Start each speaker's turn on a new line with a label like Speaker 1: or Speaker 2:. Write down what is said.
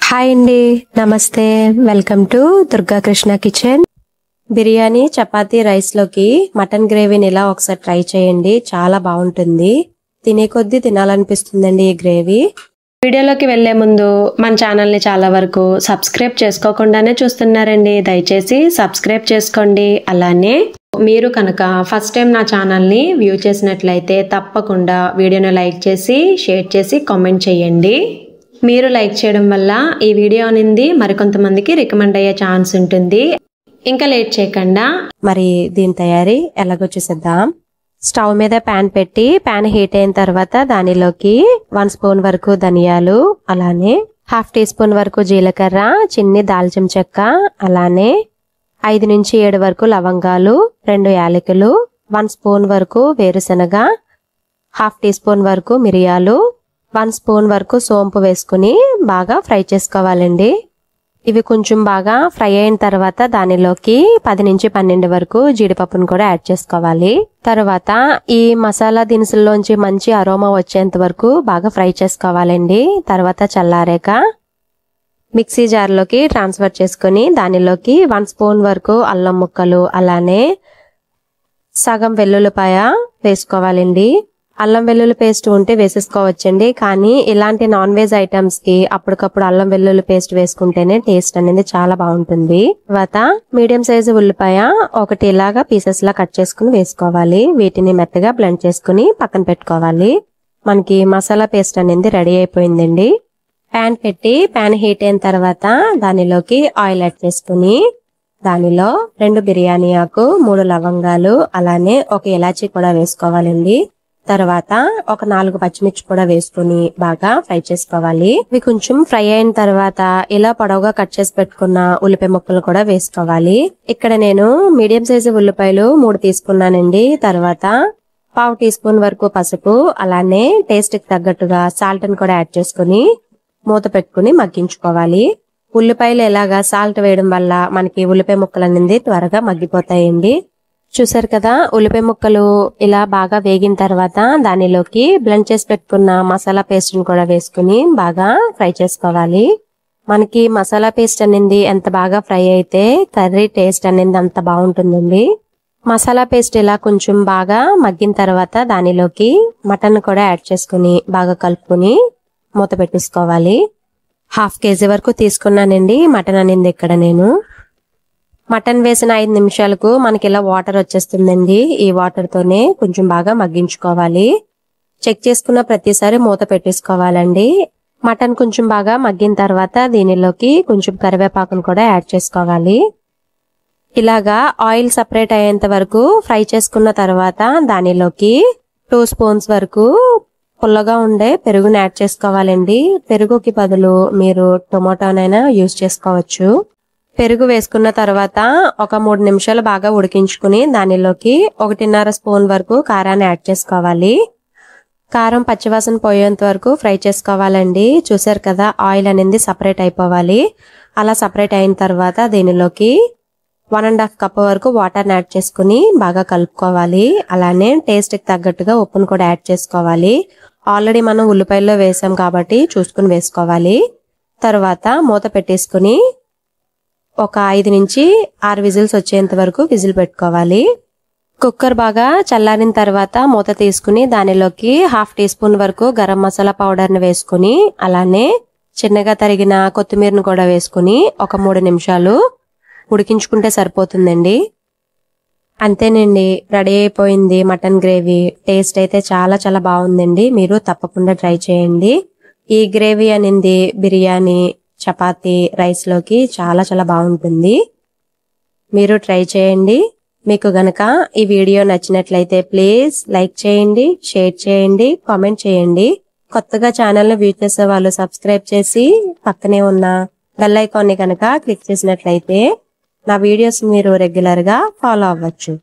Speaker 1: Hi అండి, నమస్తే. Welcome to Durga Krishna kitchen. Biryani, chapati, rice లోకి మటన్ గ్రేవీని ఇలా ఒకసారి ట్రై చేయండి. చాలా బాగుంటుంది. తినే కొద్దీ తినాలనిపిస్తుందండి ఈ గ్రేవీ. వీడియోలోకి వెళ్లే ముందు మన ఛానల్ ని చాలా వరకు సబ్స్క్రైబ్ చేసుకోకుండానే చూస్తున్నారండి. దయచేసి సబ్స్క్రైబ్ చేసుకోండి. అలానే మీరు కనుక ఫస్ట్ టైం నా ఛానల్ ని వ్యూ చేసినట్లయితే తప్పకుండా వీడియోని లైక్ చేసి, షేర్ చేసి, కామెంట్ చేయండి. మీరు లైక్ చేయడం వల్ల ఈ వీడియో అనేది మరికొంతమందికి రికమెండ్ అయ్యే ఛాన్స్ ఉంటుంది. ఇంకా లేట్ చేయకుండా మరి దీని తయారీ ఎలాగో చూసేద్దాం. స్టవ్ మీద ప్యాన్ పెట్టి ప్యాన్ హీట్ అయిన తర్వాత దానిలోకి 1 స్పూన్ వరకు ధనియాలు, అలానే 1/2 టీ స్పూన్ వరకు జీలకర్ర, చిన్ని దాల్చిన చెక్క, అలానే 5 నుంచి 7 వరకు లవంగాలు, 2 యాలకులు, 1 స్పూన్ వరకు వేరుశనగ, 1/2 టీ స్పూన్ వరకు మిరియాలు, 1 స్పూన్ వరకు సోంపు వేసుకుని బాగా ఫ్రై చేసుకోవాలండి. ఇవి కొంచెం బాగా ఫ్రై అయిన తర్వాత దానిలోకి 10 నుంచి 12 వరకు జీడిపప్పును కూడా యాడ్ చేసుకోవాలి. తర్వాత ఈ మసాలా దినుసుల్లోంచి మంచి అరోమా వచ్చేంత వరకు బాగా ఫ్రై చేసుకోవాలండి. తర్వాత చల్లారాక మిక్సీ జార్లోకి ట్రాన్స్ఫర్ చేసుకుని దానిలోకి 1 స్పూన్ వరకు అల్లం ముక్కలు, అలానే సగం వెల్లుల్లిపాయ వేసుకోవాలండి. అల్లం వెల్లుల్లి పేస్ట్ ఉంటే వేసేసుకోవచ్చండి, కానీ ఇలాంటి నాన్ వెజ్ ఐటమ్స్ కి అప్పటికప్పుడు అల్లం వెల్లుల్లి పేస్ట్ వేసుకుంటేనే టేస్ట్ అనేది చాలా బాగుంటుంది. తర్వాత మీడియం సైజు ఉల్లిపాయ ఒకటి ఇలాగా పీసెస్ లా కట్ చేసుకుని వేసుకోవాలి. వీటిని మెత్తగా బ్లెండ్ చేసుకుని పక్కన పెట్టుకోవాలి. మనకి మసాలా పేస్ట్ అనేది రెడీ అయిపోయిందండి. ప్యాన్ పెట్టి ప్యాన్ హీట్ అయిన తర్వాత దానిలోకి ఆయిల్ యాడ్ చేసుకుని దానిలో 2 బిర్యానీ ఆకు, 3 లవంగాలు, అలానే 1 ఇలాచీ కూడా వేసుకోవాలండి. తర్వాత ఒక 4 పచ్చిమిర్చి కూడా వేసుకుని బాగా ఫ్రై చేసుకోవాలి. ఇవి కొంచెం ఫ్రై అయిన తర్వాత ఇలా పొడవుగా కట్ చేసి పెట్టుకున్న ఉల్లిపాయ ముక్కలు కూడా వేసుకోవాలి. ఇక్కడ నేను మీడియం సైజు ఉల్లిపాయలు 3 తీసుకున్నానండి. తర్వాత 1/2 టీ స్పూన్ వరకు పసుపు, అలానే టేస్ట్ కి తగ్గట్టుగా సాల్ట్ ని కూడా యాడ్ చేసుకుని మూత పెట్టుకుని మగ్గించుకోవాలి. ఉల్లిపాయలు ఎలాగా సాల్ట్ వేయడం వల్ల మనకి ఉల్లిపాయ ముక్కలు అనేది త్వరగా మగ్గిపోతాయండి. చూసారు కదా, ఉల్లిపాయ ముక్కలు ఇలా బాగా వేగిన తర్వాత దానిలోకి బ్లెండ్ చేసి పెట్టుకున్న మసాలా పేస్ట్ ని కూడా వేసుకుని బాగా ఫ్రై చేసుకోవాలి. మనకి మసాలా పేస్ట్ అనేది ఎంత బాగా ఫ్రై అయితే కర్రీ టేస్ట్ అనేది అంత బాగుంటుందండి. మసాలా పేస్ట్ ఇలా కొంచెం బాగా మగ్గిన తర్వాత దానిలోకి మటన్ కూడా యాడ్ చేసుకుని బాగా కలుపుకుని మూత పెట్టేసుకోవాలి. 1/2 కేజీ వరకు తీసుకున్నానండి మటన్ అనేది. ఇక్కడ నేను మటన్ వేసిన 5 నిమిషాలకు మనకి ఇలా వాటర్ వచ్చేస్తుందండి. ఈ వాటర్ తోనే కొంచెం బాగా మగ్గించుకోవాలి. చెక్ చేసుకున్న ప్రతిసారి మూత పెట్టేసుకోవాలండి. మటన్ కొంచెం బాగా మగ్గిన తర్వాత దీనిలోకి కొంచెం కరివేపాకును కూడా యాడ్ చేసుకోవాలి. ఇలాగా ఆయిల్ సపరేట్ అయ్యేంత వరకు ఫ్రై చేసుకున్న తర్వాత దానిలోకి 2 స్పూన్స్ వరకు పుల్లగా ఉండే పెరుగుని యాడ్ చేసుకోవాలండి. పెరుగుకి బదులు మీరు టొమాటోనైనా యూజ్ చేసుకోవచ్చు. పెరుగు వేసుకున్న తర్వాత ఒక 3 నిమిషాలు బాగా ఉడికించుకుని దానిలోకి 1.5 స్పూన్ వరకు కారాన్ని యాడ్ చేసుకోవాలి. కారం పచ్చివాసన పోయేంత వరకు ఫ్రై చేసుకోవాలండి. చూసారు కదా, ఆయిల్ అనేది సపరేట్ అయిపోవాలి. అలా సపరేట్ అయిన తర్వాత దీనిలోకి 1.5 కప్ వరకు వాటర్ని యాడ్ చేసుకుని బాగా కలుపుకోవాలి. అలానే టేస్ట్ కి తగ్గట్టుగా ఉప్పును కూడా యాడ్ చేసుకోవాలి. ఆల్రెడీ మనం ఉల్లిపాయల్లో వేసాం కాబట్టి చూసుకుని వేసుకోవాలి. తర్వాత మూత పెట్టేసుకుని ఒక 5 నుంచి 6 విజిల్స్ వచ్చేంత వరకు విజిల్ పెట్టుకోవాలి. కుక్కర్ బాగా చల్లారిన తర్వాత మూత తీసుకుని దానిలోకి 1/2 టీ స్పూన్ వరకు గరం మసాలా పౌడర్ ని వేసుకుని, అలానే చిన్నగా తరిగిన కొత్తిమీరను కూడా వేసుకుని ఒక 3 నిమిషాలు ఉడికించుకుంటే సరిపోతుందండి. అంతేనండి, రెడీ అయిపోయింది మటన్ గ్రేవీ. టేస్ట్ అయితే చాలా చాలా బాగుందండి. మీరు తప్పకుండా ట్రై చేయండి. ఈ గ్రేవీ అనేది బిర్యానీ, చపాతీ, రైస్ లోకి చాలా చాలా బాగుంటుంది. మీరు ట్రై చేయండి. మీకు గనక ఈ వీడియో నచ్చినట్లయితే ప్లీజ్ లైక్ చేయండి, షేర్ చేయండి, కామెంట్ చేయండి. కొత్తగా ఛానల్ ను వ్యూ చేసే వాళ్ళు సబ్స్క్రైబ్ చేసి పక్కనే ఉన్న బెల్ ఐకాన్ ని గనక క్లిక్ చేసినట్లయితే నా వీడియోస్ మీరు రెగ్యులర్ గా ఫాలో అవ్వచ్చు.